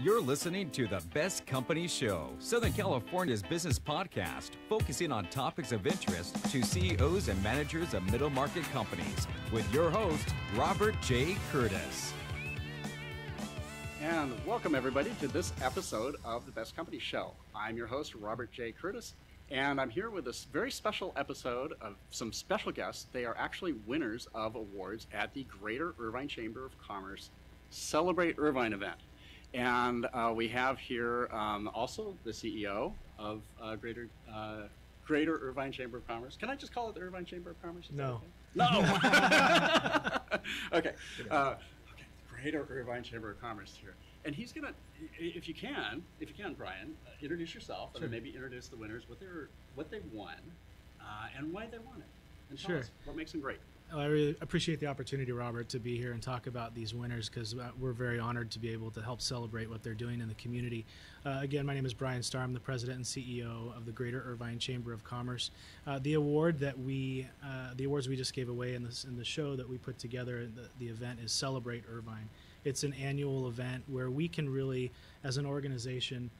You're listening to The Best Company Show, Southern California's business podcast, focusing on topics of interest to CEOs and managers of middle market companies, with your host, Robert J. Curtis. And welcome, everybody, to this episode of The Best Company Show. I'm your host, Robert J. Curtis, and I'm here with this very special episode of some special guests. They are actually winners of awards at the Greater Irvine Chamber of Commerce Celebrate Irvine event. And we have here also the CEO of Greater Irvine Chamber of Commerce. Can I just call it the Irvine Chamber of Commerce? No. No. Okay. Greater Irvine Chamber of Commerce here. And he's going to, if you can, Brian, introduce yourself and then maybe introduce the winners, what they won, and why they won it. And tell us what makes them great. Well, I really appreciate the opportunity, Robert, to be here and talk about these winners because we're very honored to be able to help celebrate what they're doing in the community. Again, my name is Brian Starr. I'm the president and CEO of the Greater Irvine Chamber of Commerce. The awards we just gave away in the show that we put together, the event is Celebrate Irvine. It's an annual event where we can really, as an organization,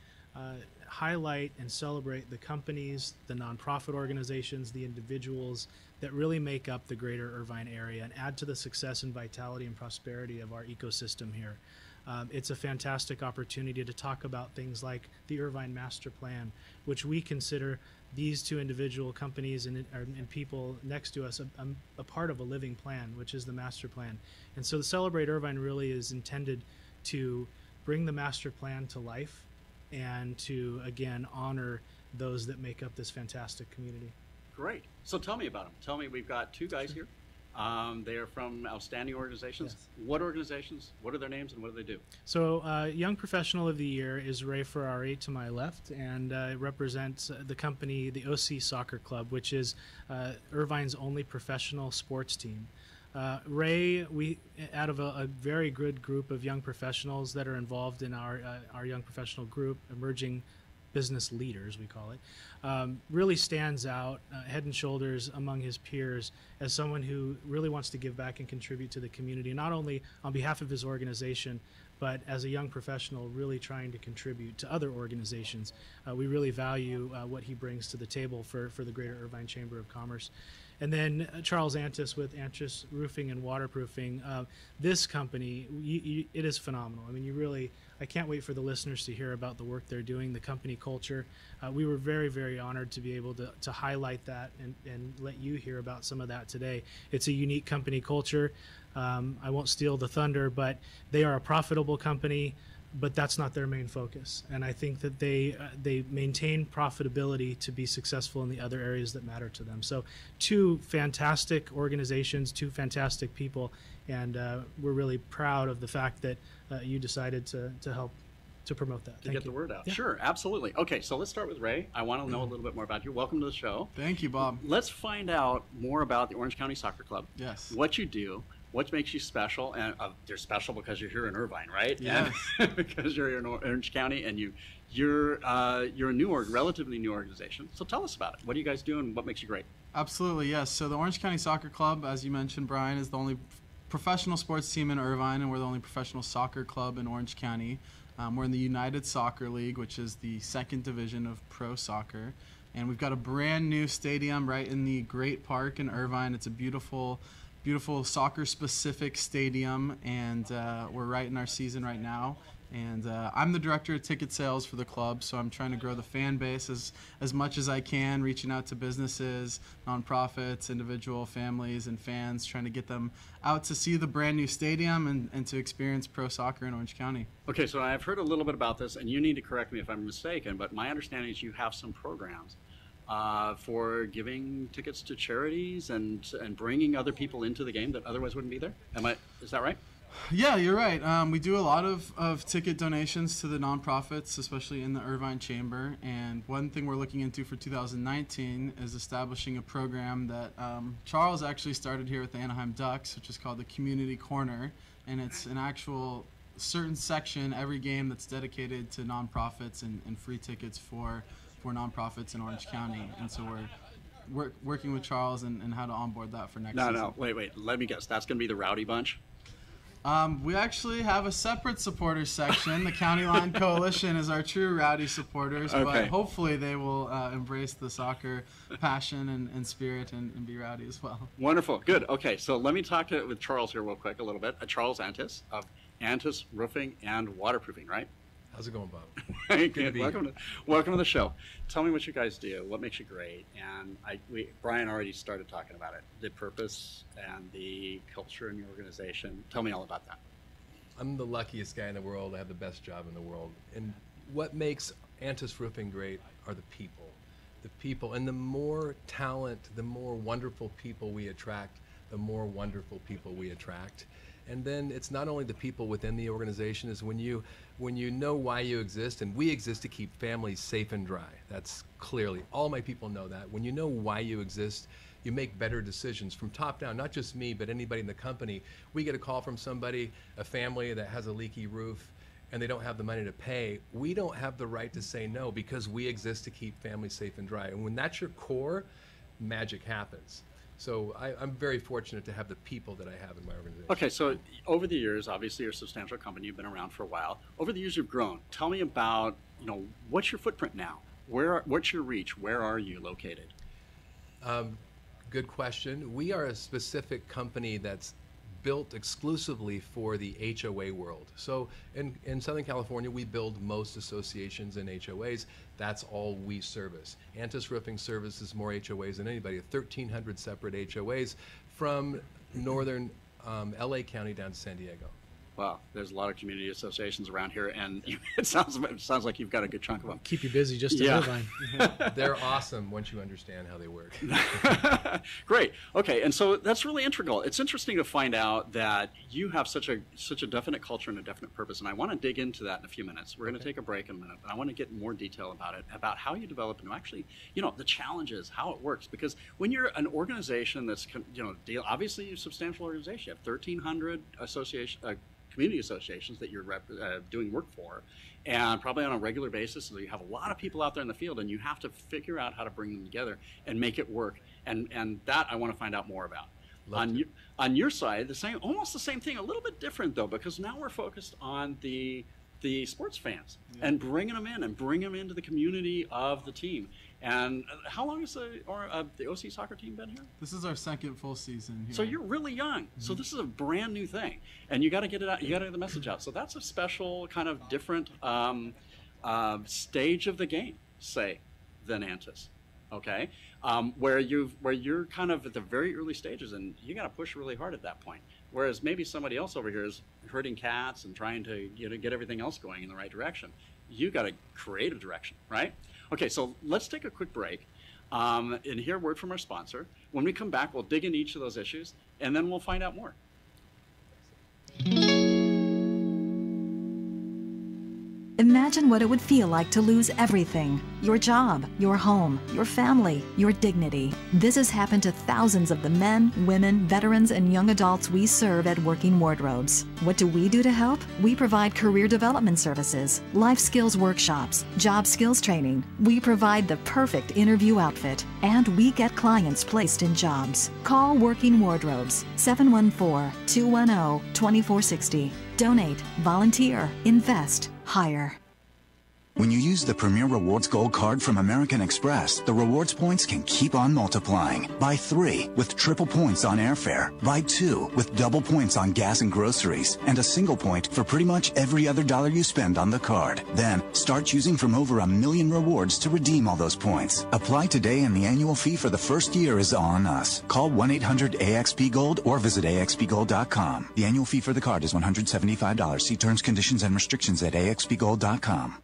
highlight and celebrate the companies, the nonprofit organizations, the individuals that really make up the Greater Irvine area and add to the success and vitality and prosperity of our ecosystem here. It's a fantastic opportunity to talk about things like the Irvine Master Plan, which we consider these two individual companies and people next to us a part of a living plan, which is the Master Plan. And so the Celebrate Irvine really is intended to bring the Master Plan to life and to, again, honor those that make up this fantastic community. Great. So tell me about them. Tell me, we've got two guys here. They are from outstanding organizations. Yes. What organizations? What are their names and what do they do? So Young Professional of the Year is Ray Ferrari to my left, and represents the company, the OC Soccer Club, which is Irvine's only professional sports team. Ray, out of a very good group of young professionals that are involved in our young professional group, emerging business leaders, we call it, really stands out head and shoulders among his peers as someone who really wants to give back and contribute to the community, not only on behalf of his organization, but as a young professional really trying to contribute to other organizations. We really value what he brings to the table for the Greater Irvine Chamber of Commerce. And then Charles Antis with Antis Roofing and Waterproofing. This company, it is phenomenal. I mean, I can't wait for the listeners to hear about the work they're doing, the company culture. We were very, very honored to be able to highlight that and let you hear about some of that today. It's a unique company culture. I won't steal the thunder, but they are a profitable company, but that's not their main focus. And I think that they maintain profitability to be successful in the other areas that matter to them. So two fantastic organizations, two fantastic people, and we're really proud of the fact that you decided to help to promote that. To get the word out. Yeah. Sure, absolutely. Okay, so let's start with Ray. I want to know a little bit more about you. Welcome to the show. Thank you, Bob. Let's find out more about the Orange County Soccer Club. Yes. What you do. What makes you special? And you're special because you're here in Irvine, right? Yes. Because you're in Orange County, and you're a relatively new organization. So tell us about it. What do you guys do, and what makes you great? Absolutely, yes. So the Orange County Soccer Club, as you mentioned, Brian, is the only professional sports team in Irvine, and we're the only professional soccer club in Orange County. We're in the United Soccer League, which is the second division of pro soccer. And we've got a brand new stadium right in the Great Park in Irvine. It's a beautiful soccer-specific stadium, and we're right in our season right now. And I'm the director of ticket sales for the club, so I'm trying to grow the fan base as much as I can, reaching out to businesses, nonprofits, individual families, and fans, trying to get them out to see the brand new stadium and to experience pro soccer in Orange County. Okay, so I've heard a little bit about this, and you need to correct me if I'm mistaken, but my understanding is you have some programs for giving tickets to charities and bringing other people into the game that otherwise wouldn't be there. Is that right? Yeah, you're right. We do a lot of ticket donations to the nonprofits, especially in the Irvine Chamber. And one thing we're looking into for 2019 is establishing a program that Charles actually started here with the Anaheim Ducks, which is called the Community Corner. And it's an actual certain section every game that's dedicated to nonprofits and free tickets for nonprofits in Orange County. And so we're working with Charles and how to onboard that for next season. Wait, let me guess. That's going to be the Rowdy Bunch? We actually have a separate supporters section. The County Line Coalition is our true rowdy supporters, but hopefully they will embrace the soccer passion and spirit and be rowdy as well. Wonderful. Good. Okay, so let me talk with Charles here real quick a little bit. Charles Antis of Antis Roofing and Waterproofing, right? How's it going, Bob? Good. Welcome to the show. Tell me what you guys do. What makes you great? And Brian already started talking about it. The purpose and the culture in your organization. Tell me all about that. I'm the luckiest guy in the world. I have the best job in the world. And what makes Antis Roofing great are the people. The people. And the more talent, the more wonderful people we attract, the more wonderful people we attract. And then it's not only the people within the organization, is when you know why you exist, and we exist to keep families safe and dry. That's clearly, all my people know that. When you know why you exist, you make better decisions from top down, not just me, but anybody in the company. We get a call from somebody, a family that has a leaky roof, and they don't have the money to pay. We don't have the right to say no, because we exist to keep families safe and dry. And when that's your core, magic happens. So I'm very fortunate to have the people that I have in my organization. Okay, so over the years, obviously you're a substantial company. You've been around for a while. Over the years, you've grown. Tell me about, what's your footprint now? What's your reach? Where are you located? Good question. We are a specific company that's built exclusively for the HOA world. So in Southern California, we build most associations and HOAs. That's all we service. Antis Roofing services more HOAs than anybody, 1,300 separate HOAs from northern LA County down to San Diego. Wow, there's a lot of community associations around here, and it sounds like you've got a good chunk of them. Keep you busy just in Irvine. They're awesome once you understand how they work. Great. Okay, and so that's really integral. It's interesting to find out that you have such a definite culture and a definite purpose, and I want to dig into that in a few minutes. We're going to take a break in a minute, but I want to get more detail about it, about how you develop and actually, the challenges, how it works. Because when you're an organization that's, obviously you're a substantial organization. You have 1,300 community associations that you're doing work for, and probably on a regular basis. So you have a lot of people out there in the field, and you have to figure out how to bring them together and make it work. And that I want to find out more about. On your side, almost the same thing, a little bit different though, because now we're focused on the sports fans and bringing them in and bring them into the community of the team. And how long has the OC soccer team been here? This is our second full season here. So you're really young. Mm-hmm. So this is a brand new thing, and you got to get it out. You got to get the message out. So that's a special kind of different stage of the game, say, than Antis. Okay, where you're kind of at the very early stages, and you got to push really hard at that point. Whereas maybe somebody else over here is herding cats and trying to get everything else going in the right direction. You got to create a direction, right? Okay, so let's take a quick break and hear a word from our sponsor. When we come back, we'll dig into each of those issues, and then we'll find out more. Imagine what it would feel like to lose everything. Your job, your home, your family, your dignity. This has happened to thousands of the men, women, veterans, and young adults we serve at Working Wardrobes. What do we do to help? We provide career development services, life skills workshops, job skills training. We provide the perfect interview outfit, and we get clients placed in jobs. Call Working Wardrobes, 714-210-2460. Donate, volunteer, invest, hire. When you use the Premier Rewards Gold Card from American Express, the rewards points can keep on multiplying. Buy 3 with triple points on airfare. Buy 2 with double points on gas and groceries. And a single point for pretty much every other dollar you spend on the card. Then, start choosing from over 1 million rewards to redeem all those points. Apply today and the annual fee for the first year is on us. Call 1-800-AXP-GOLD or visit axpgold.com. The annual fee for the card is $175. See terms, conditions, and restrictions at axpgold.com.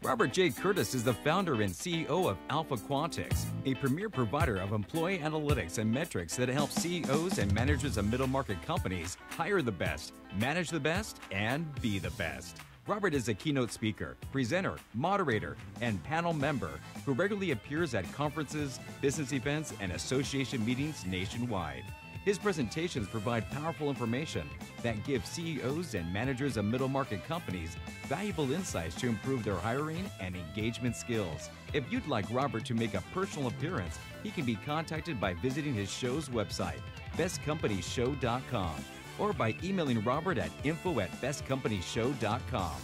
Robert J. Curtis is the founder and CEO of Alpha Quantix, a premier provider of employee analytics and metrics that helps CEOs and managers of middle market companies hire the best, manage the best, and be the best. Robert is a keynote speaker, presenter, moderator, and panel member who regularly appears at conferences, business events, and association meetings nationwide. His presentations provide powerful information that give CEOs and managers of middle market companies valuable insights to improve their hiring and engagement skills. If you'd like Robert to make a personal appearance, he can be contacted by visiting his show's website, bestcompanyshow.com, or by emailing Robert at info@bestcompanyshow.com.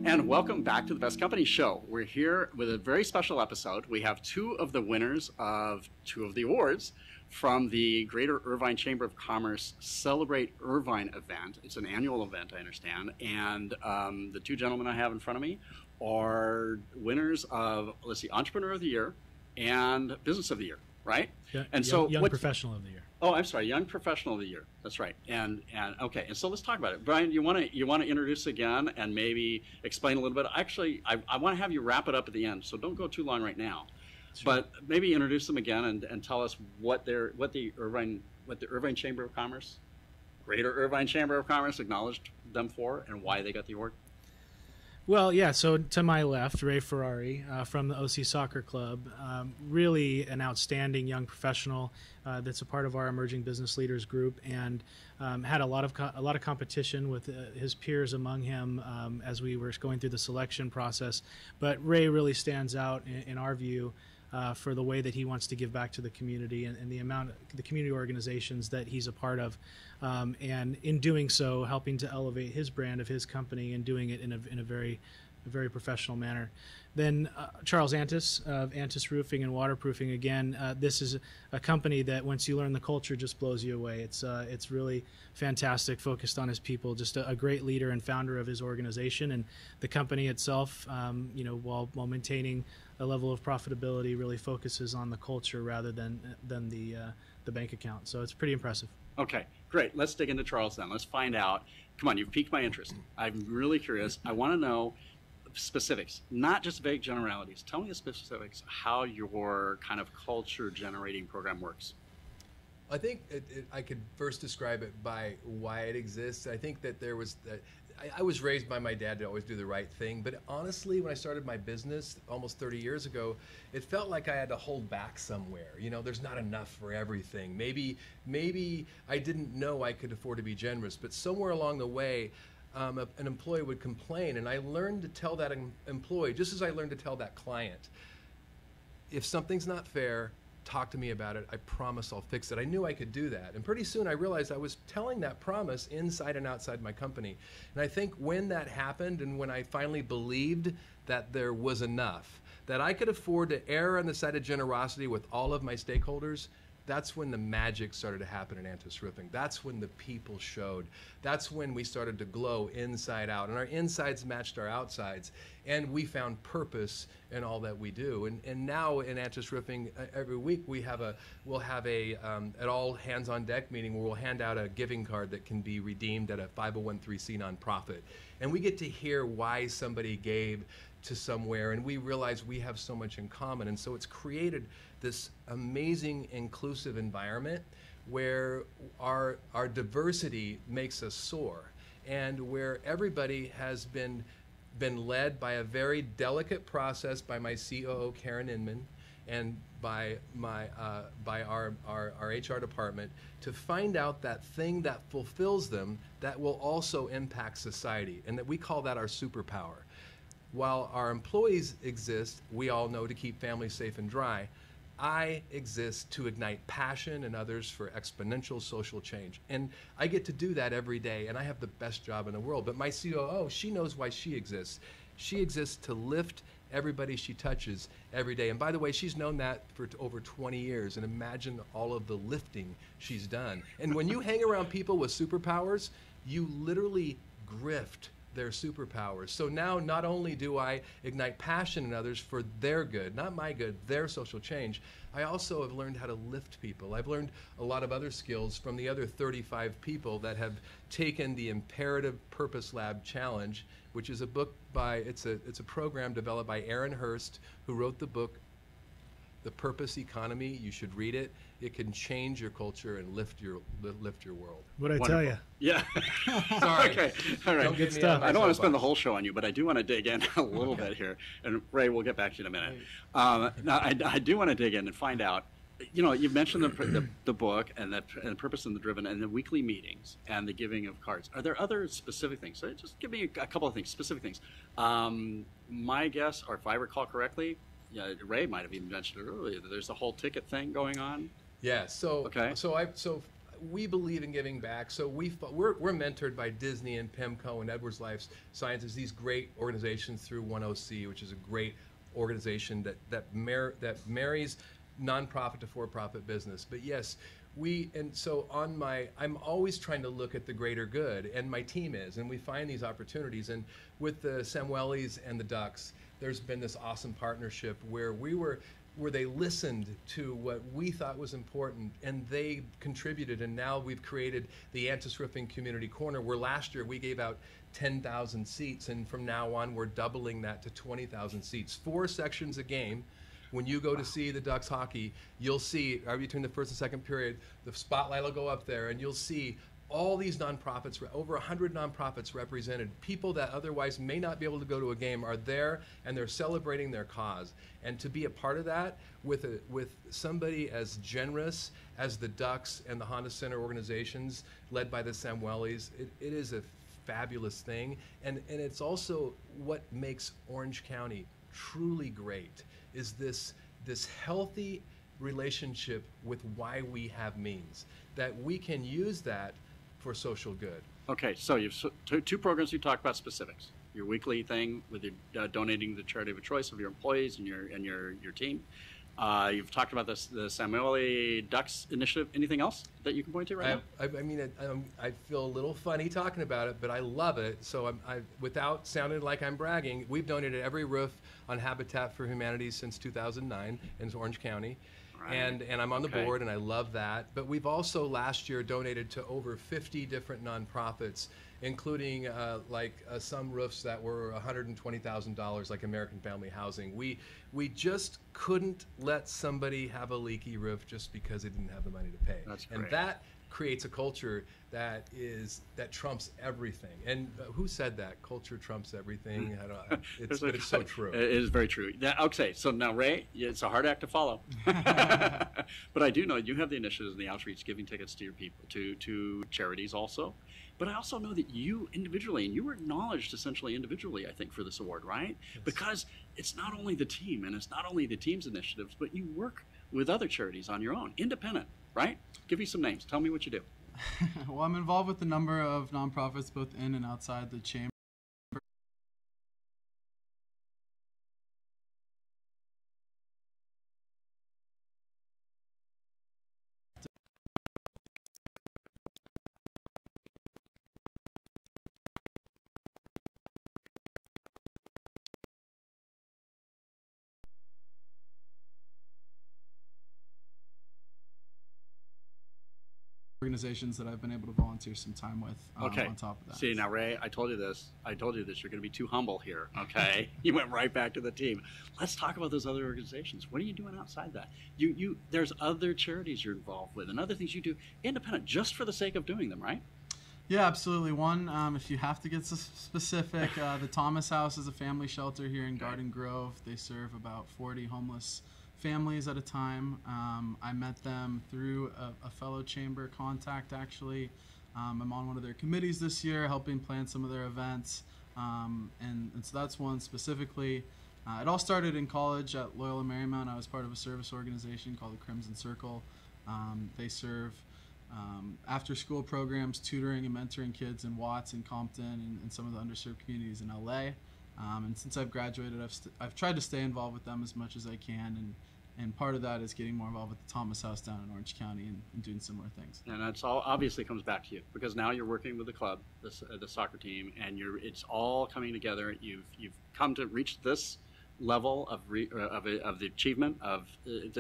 And welcome back to the Best Company Show. We're here with a very special episode. We have two of the winners of two of the awards from the Greater Irvine Chamber of Commerce Celebrate Irvine event. It's an annual event, I understand. And the two gentlemen I have in front of me are winners of, let's see, Entrepreneur of the Year and Business of the Year, right? Yeah, and young Professional of the Year. Oh, I'm sorry, Young Professional of the Year. That's right. And okay, and so let's talk about it. Brian, you want to introduce again and maybe explain a little bit. Actually, I want to have you wrap it up at the end, so don't go too long right now. Sure. But maybe introduce them again and tell us what the Irvine Chamber of Commerce, Greater Irvine Chamber of Commerce acknowledged them for and why they got the award. Well, yeah, so to my left, Ray Ferrari from the OC Soccer Club, really an outstanding young professional that's a part of our Emerging Business Leaders group, and had a lot of competition with his peers among him as we were going through the selection process. But Ray really stands out in our view for the way that he wants to give back to the community and the community organizations that he's a part of, and in doing so, helping to elevate his brand of his company and doing it in a very professional manner. Then Charles Antis of Antis Roofing and Waterproofing. Again, this is a company that once you learn the culture just blows you away. It's really fantastic, focused on his people, just a great leader and founder of his organization. And the company itself, while maintaining a level of profitability, really focuses on the culture rather than the bank account. So it's pretty impressive. Okay, great. Let's dig into Charles then. Let's find out. Come on, you've piqued my interest. I'm really curious. I want to know specifics, not just vague generalities. Tell me the specifics, how your kind of culture generating program works. I think I could first describe it by why it exists. I think that I was raised by my dad to always do the right thing, but honestly, when I started my business almost 30 years ago, it felt like I had to hold back somewhere. There's not enough for everything. Maybe I didn't know I could afford to be generous, but somewhere along the way, an employee would complain, and I learned to tell that employee, just as I learned to tell that client, if something's not fair, talk to me about it. I promise I'll fix it. I knew I could do that. And pretty soon I realized I was telling that promise inside and outside my company. And I think when that happened and when I finally believed that there was enough, that I could afford to err on the side of generosity with all of my stakeholders, that's when the magic started to happen at Antis Roofing. That's when the people showed. That's when we started to glow inside out, and our insides matched our outsides, and we found purpose in all that we do. And now in Antis Roofing, every week we'll have a at all hands on deck meeting where we'll hand out a giving card that can be redeemed at a 501(c) nonprofit, and we get to hear why somebody gave to somewhere, and we realize we have so much in common. And so it's created this amazing inclusive environment where our diversity makes us soar, and where everybody has been led by a very delicate process by my COO Karen Inman and by our HR department to find out that thing that fulfills them that will also impact society, and that we call that our superpower. While our employees exist, we all know, to keep families safe and dry, I exist to ignite passion in others for exponential social change. And I get to do that every day, and I have the best job in the world. But my COO, she knows why she exists. She exists to lift everybody she touches every day. And by the way, she's known that for over 20 years, and imagine all of the lifting she's done. And when you hang around people with superpowers, you literally grift their superpowers. So now not only do I ignite passion in others for their good, not my good, their social change, I also have learned how to lift people. I've learned a lot of other skills from the other 35 people that have taken the Imperative Purpose Lab Challenge, which is a book it's a program developed by Aaron Hurst, who wrote the book The Purpose Economy. You should read it. It can change your culture and lift your world. What'd I tell you? Yeah. Sorry. Okay. All right. Good stuff. I don't want to spend the whole show on you, but I do want to dig in a little bit here. And Ray, we'll get back to you in a minute. Now, I do want to dig in and find out, you know, you mentioned the book and the purpose and the driven and the weekly meetings and the giving of cards. Are there other specific things? So just give me a couple of things, specific things. My guess, or if I recall correctly, Ray might have even mentioned it earlier, that there's a whole ticket thing going on. Yeah. So okay. So we believe in giving back. So we're mentored by Disney and PIMCO and Edwards Life Sciences, these great organizations through 10C, which is a great organization that marries nonprofit to for-profit business. But yes, I'm always trying to look at the greater good, and my team is, and we find these opportunities. And with the Samuelis and the Ducks, there's been this awesome partnership where they listened to what we thought was important, and they contributed. And now we've created the Antis Roofing Community Corner, where last year we gave out 10,000 seats, and from now on we're doubling that to 20,000 seats. 4 sections a game. When you go to see the Ducks hockey, you'll see, between the first and second period, the spotlight will go up there, and you'll see all these nonprofits, over 100 nonprofits represented. People that otherwise may not be able to go to a game are there, and they're celebrating their cause. And to be a part of that with somebody as generous as the Ducks and the Honda Center organizations led by the Samuelis, it is a fabulous thing. And it's also what makes Orange County truly great, is this healthy relationship with why we have means, that we can use that for social good. Okay, so you've two programs you talked about specifics. Your weekly thing with your donating to the charity of choice of your employees and your team. You've talked about the Samueli Ducks initiative. Anything else that you can point to right now? I feel a little funny talking about it, but I love it. So without sounding like I'm bragging, we've donated every roof on Habitat for Humanity since 2009 in Orange County. Right. And I'm on the board, and I love that. But we've also last year donated to over 50 different nonprofits, including some roofs that were $120,000, like American Family Housing. We just couldn't let somebody have a leaky roof just because they didn't have the money to pay. That's great. And that creates a culture that trumps everything. And who said that? Culture trumps everything. But it's so true. It is very true. Okay, so now Ray, it's a hard act to follow. But I do know you have the initiatives and the outreach, giving tickets to your people, to charities also. But I also know that you individually, and you were acknowledged essentially individually, I think, for this award, right? Yes. Because it's not only the team, and it's not only the team's initiatives, but you work with other charities on your own, independent, right? Give me some names. Tell me what you do. Well, I'm involved with a number of nonprofits, both in and outside the chamber. Organizations that I've been able to volunteer some time with on top of that. See, now Ray, I told you this. You're going to be too humble here, okay? You went right back to the team. Let's talk about those other organizations. What are you doing outside that? There's other charities you're involved with and other things you do independent just for the sake of doing them, right? Yeah, absolutely. One, if you have to get specific, the Thomas House is a family shelter here in Garden Grove. They serve about 40 homeless families at a time. I met them through a fellow chamber contact, actually. I'm on one of their committees this year, helping plan some of their events. And so that's one specifically. It all started in college at Loyola Marymount. I was part of a service organization called the Crimson Circle. They serve after-school programs, tutoring and mentoring kids in Watts and Compton and some of the underserved communities in LA. And since I've graduated, I've tried to stay involved with them as much as I can, and part of that is getting more involved with the Thomas House down in Orange County and doing similar things. And that's all obviously comes back to you, because now you're working with the club, the soccer team, and it's all coming together. You've come to reach this level of the achievement of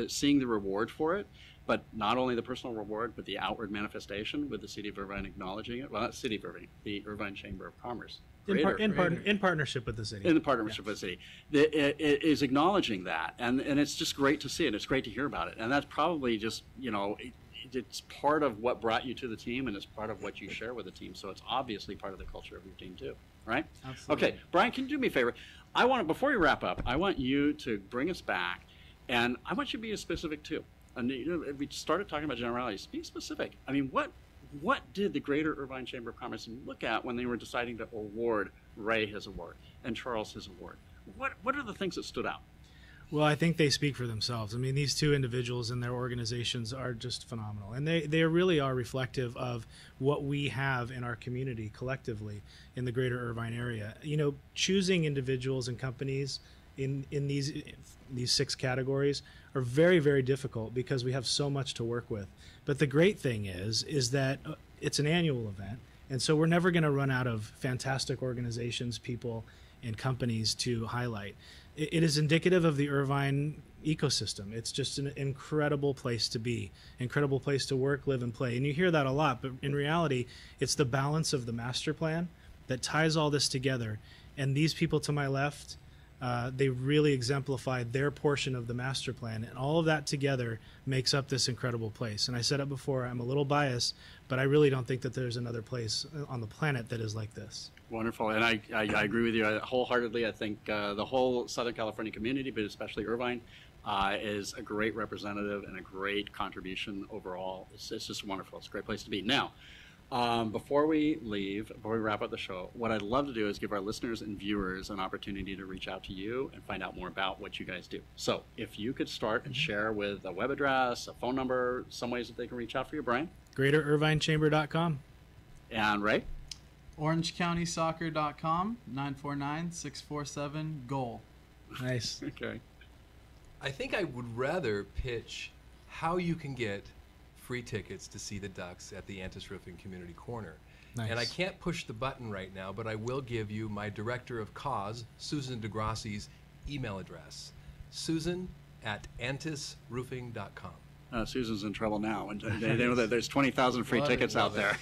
seeing the reward for it. But not only the personal reward, but the outward manifestation with the City of Irvine acknowledging it. Well, not City of Irvine, the Irvine Chamber of Commerce. In partnership with the city. In partnership with the city. It is acknowledging that. And it's just great to see it. It's great to hear about it. And that's probably just, it's part of what brought you to the team, and it's part of what you share with the team. So it's obviously part of the culture of your team too, right? Absolutely. Okay, Brian, can you do me a favor? Before we wrap up, I want you to bring us back, and I want you to be specific too. And we started talking about generalities. Be specific. I mean, what did the Greater Irvine Chamber of Commerce look at when they were deciding to award Ray his award and Charles his award? What are the things that stood out? Well, I think they speak for themselves. I mean, these two individuals and their organizations are just phenomenal. And they really are reflective of what we have in our community collectively in the greater Irvine area. You know, choosing individuals and companies in these 6 categories are very, very difficult because we have so much to work with. But the great thing is that it's an annual event. And so we're never going to run out of fantastic organizations, people, and companies to highlight. It is indicative of the Irvine ecosystem. It's just an incredible place to be, incredible place to work, live, and play. And you hear that a lot, but in reality, it's the balance of the master plan that ties all this together. And these people to my left, they really exemplify their portion of the master plan. And all of that together makes up this incredible place. And I said it before, I'm a little biased, but I really don't think that there's another place on the planet that is like this. Wonderful, and I agree with you wholeheartedly. I think the whole Southern California community, but especially Irvine, is a great representative and a great contribution overall. It's just wonderful. It's a great place to be. Now, before we wrap up the show, what I'd love to do is give our listeners and viewers an opportunity to reach out to you and find out more about what you guys do. So if you could start and share with a web address, a phone number, some ways that they can reach out for you, Brian. GreaterIrvineChamber.com. And Ray? OrangeCountySoccer.com, 949-647-GOAL. Nice. Okay. I think I would rather pitch how you can get free tickets to see the Ducks at the Antis Roofing Community Corner. Nice. And I can't push the button right now, but I will give you my Director of Cause, Susan DeGrassi's email address, susan@antisroofing.com. Susan's in trouble now, and they know that there's 20,000 free tickets out there.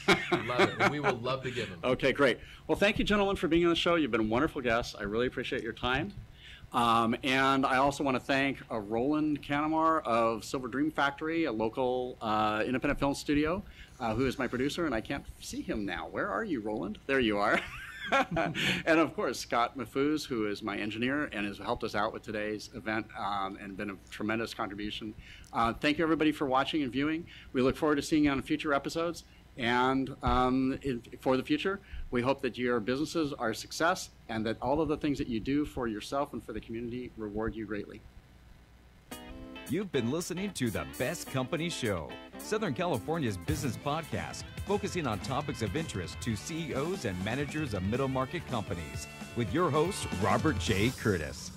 Love it, and we will love to give them. Okay, great. Well, thank you, gentlemen, for being on the show. You've been wonderful guests. I really appreciate your time. And I also want to thank Roland Canamar of Silver Dream Factory, a local independent film studio, who is my producer, and I can't see him now. Where are you, Roland? There you are. And of course, Scott Mafuz, who is my engineer and has helped us out with today's event and been a tremendous contribution. Thank you, everybody, for watching and viewing. We look forward to seeing you on future episodes. And for the future, we hope that your businesses are a success and that all of the things that you do for yourself and for the community reward you greatly. You've been listening to The Best Company Show, Southern California's business podcast, focusing on topics of interest to CEOs and managers of middle market companies, with your host, Robert J. Curtis.